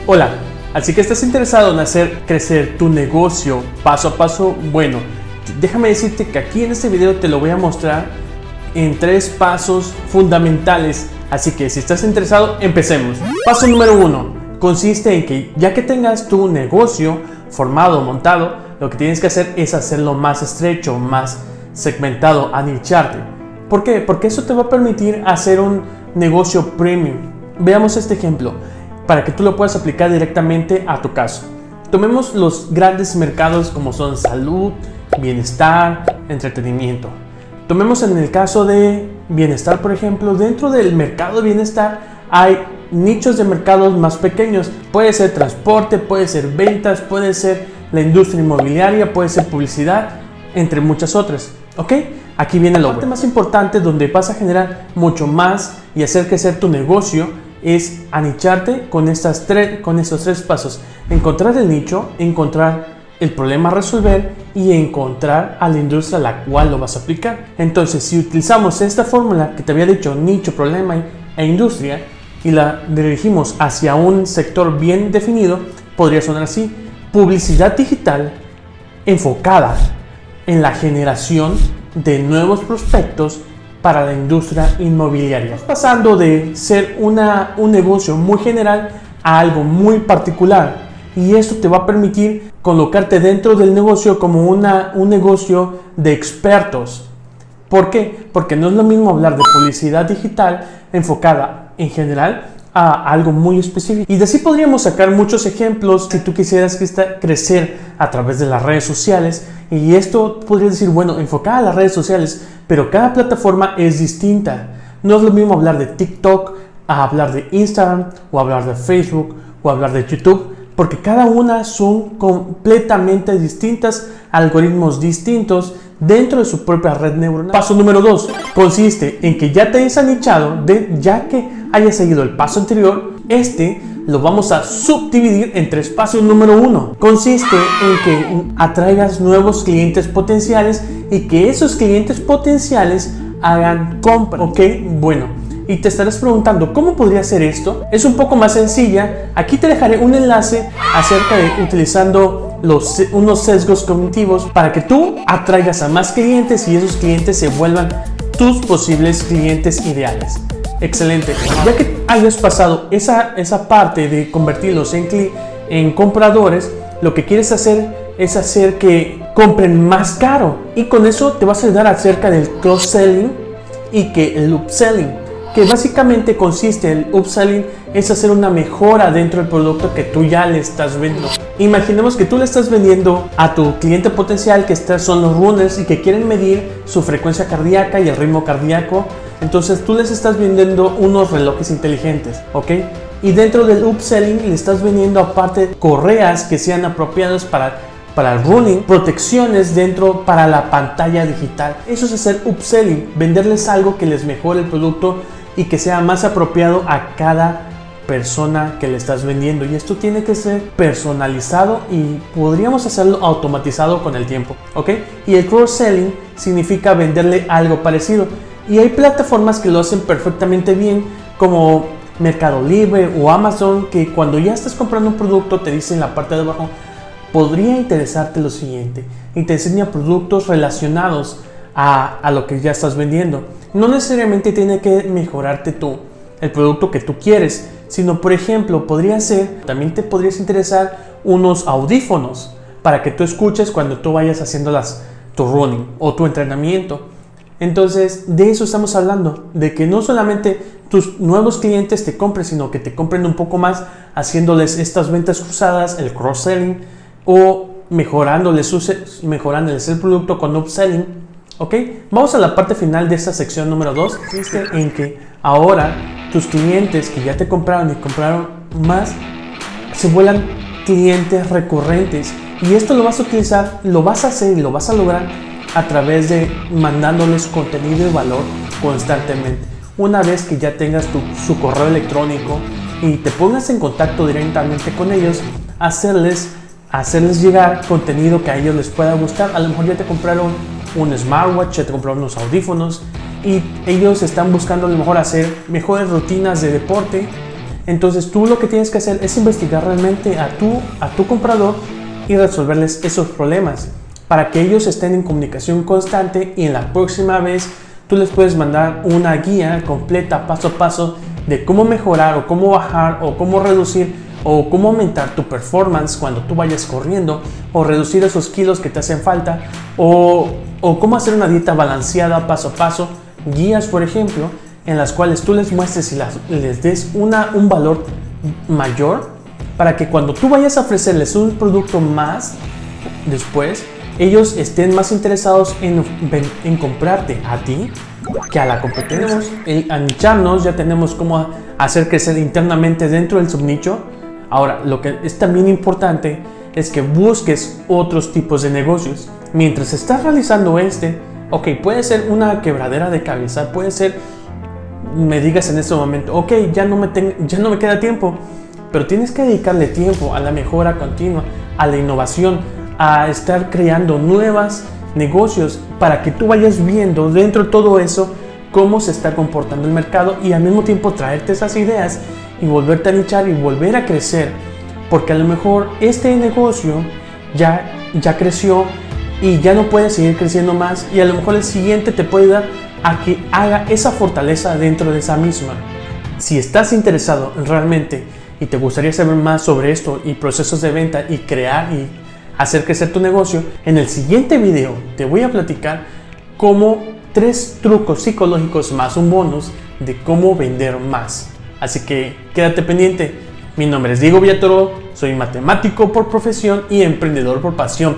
Hola, así que estás interesado en hacer crecer tu negocio paso a paso. Bueno, déjame decirte que aquí en este video te lo voy a mostrar en 3 pasos fundamentales. Así que si estás interesado, empecemos. Paso número 1 consiste en que ya que tengas tu negocio formado, montado, lo que tienes que hacer es hacerlo más estrecho, más segmentado, anicharte. ¿Por qué? Porque eso te va a permitir hacer un negocio premium. Veamos este ejemplo para que tú lo puedas aplicar directamente a tu caso. Tomemos los grandes mercados como son salud, bienestar, entretenimiento. Tomemos en el caso de bienestar, por ejemplo, dentro del mercado de bienestar hay nichos de mercados más pequeños. Puede ser transporte, puede ser ventas, puede ser la industria inmobiliaria, puede ser publicidad, entre muchas otras. ¿Ok? Aquí viene la parte más importante donde vas a generar mucho más y hacer crecer tu negocio. Es anicharte con estos 3 pasos: encontrar el nicho, encontrar el problema a resolver y encontrar a la industria a la cual lo vas a aplicar. Entonces, si utilizamos esta fórmula que te había dicho, nicho, problema e industria, y la dirigimos hacia un sector bien definido, podría sonar así: publicidad digital enfocada en la generación de nuevos prospectos para la industria inmobiliaria, pasando de ser un negocio muy general a algo muy particular, y esto te va a permitir colocarte dentro del negocio como un negocio de expertos. ¿Por qué? Porque no es lo mismo hablar de publicidad digital enfocada en general a algo muy específico. Y de así podríamos sacar muchos ejemplos si tú quisieras crecer a través de las redes sociales. Y esto podría decir, bueno, enfocada a las redes sociales, pero cada plataforma es distinta. No es lo mismo hablar de TikTok a hablar de Instagram, o hablar de Facebook, o hablar de YouTube, porque cada una son completamente distintas, algoritmos distintos dentro de su propia red neuronal. Paso número 2 consiste en que ya te hayas anichado, ya que hayas seguido el paso anterior. Lo vamos a subdividir en 3 pasos. Número 1 consiste en que atraigas nuevos clientes potenciales y que esos clientes potenciales hagan compras. ¿Ok? Bueno, y te estarás preguntando, ¿cómo podría hacer esto? Es un poco más sencilla. Aquí te dejaré un enlace acerca de utilizando unos sesgos cognitivos para que tú atraigas a más clientes y esos clientes se vuelvan tus posibles clientes ideales. Excelente. Ya que hayas pasado esa parte de convertirlos en compradores, lo que quieres hacer es hacer que compren más caro, y con eso te vas a ayudar acerca del cross-selling y que el upselling, que básicamente consiste en el upselling es hacer una mejora dentro del producto que tú ya le estás vendiendo. Imaginemos que tú le estás vendiendo a tu cliente potencial que son los runners y que quieren medir su frecuencia cardíaca y el ritmo cardíaco. Entonces tú les estás vendiendo unos relojes inteligentes, ¿ok? Y dentro del upselling le estás vendiendo aparte correas que sean apropiadas para el running, protecciones para la pantalla digital. Eso es hacer upselling, venderles algo que les mejore el producto y que sea más apropiado a cada persona que le estás vendiendo. Y esto tiene que ser personalizado y podríamos hacerlo automatizado con el tiempo, ¿ok? Y el cross-selling significa venderle algo parecido. Y hay plataformas que lo hacen perfectamente bien, como Mercado Libre o Amazon, que cuando ya estás comprando un producto te dice en la parte de abajo: podría interesarte lo siguiente, y te enseña productos relacionados a lo que ya estás vendiendo. No necesariamente tiene que mejorarte el producto que tú quieres, sino, por ejemplo, también te podrías interesar unos audífonos para que tú escuches cuando tú vayas haciendo tu running o tu entrenamiento. Entonces, de eso estamos hablando, de que no solamente tus nuevos clientes te compren, sino que te compren un poco más, haciéndoles estas ventas cruzadas, el cross-selling, o mejorándoles el producto con upselling. ¿Ok? Vamos a la parte final de esta sección número 2. Consiste en que ahora tus clientes que ya te compraron y compraron más se vuelvan clientes recurrentes, y esto lo vas a utilizar, lo vas a hacer y lo vas a lograr a través de mandándoles contenido y valor constantemente. Una vez que ya tengas su correo electrónico y te pongas en contacto directamente con ellos, hacerles llegar contenido que a ellos les pueda gustar. A lo mejor ya te compraron un smartwatch, ya te compraron unos audífonos y ellos están buscando a lo mejor hacer mejores rutinas de deporte Entonces tú lo que tienes que hacer es investigar realmente a tu comprador y resolverles esos problemas para que ellos estén en comunicación constante, y en la próxima vez tú les puedes mandar una guía completa paso a paso de cómo mejorar o cómo bajar o cómo reducir o cómo aumentar tu performance cuando tú vayas corriendo, o reducir esos kilos que te hacen falta, o cómo hacer una dieta balanceada paso a paso. Guías, por ejemplo, en las cuales tú les muestres y les des un valor mayor, para que cuando tú vayas a ofrecerles un producto más después, ellos estén más interesados en comprarte a ti que a la competencia. A nicharnos, ya tenemos cómo hacer crecer internamente dentro del subnicho. Ahora, lo que es también importante es que busques otros tipos de negocios. Mientras estás realizando ok, puede ser una quebradera de cabeza, puede ser, me digas en este momento, ok, ya no me queda tiempo, pero tienes que dedicarle tiempo a la mejora continua, a la innovación, a estar creando nuevos negocios para que tú vayas viendo dentro de todo eso cómo se está comportando el mercado, y al mismo tiempo traerte esas ideas y volverte a nichar y volver a crecer, porque a lo mejor este negocio ya creció y ya no puede seguir creciendo más, y a lo mejor el siguiente te puede dar a que haga esa fortaleza dentro de esa misma. Si estás interesado realmente y te gustaría saber más sobre esto y procesos de venta y crear y hacer crecer tu negocio, en el siguiente video te voy a platicar cómo 3 trucos psicológicos más un bonus de cómo vender más. Así que quédate pendiente. Mi nombre es Diego Villatoro, soy matemático por profesión y emprendedor por pasión.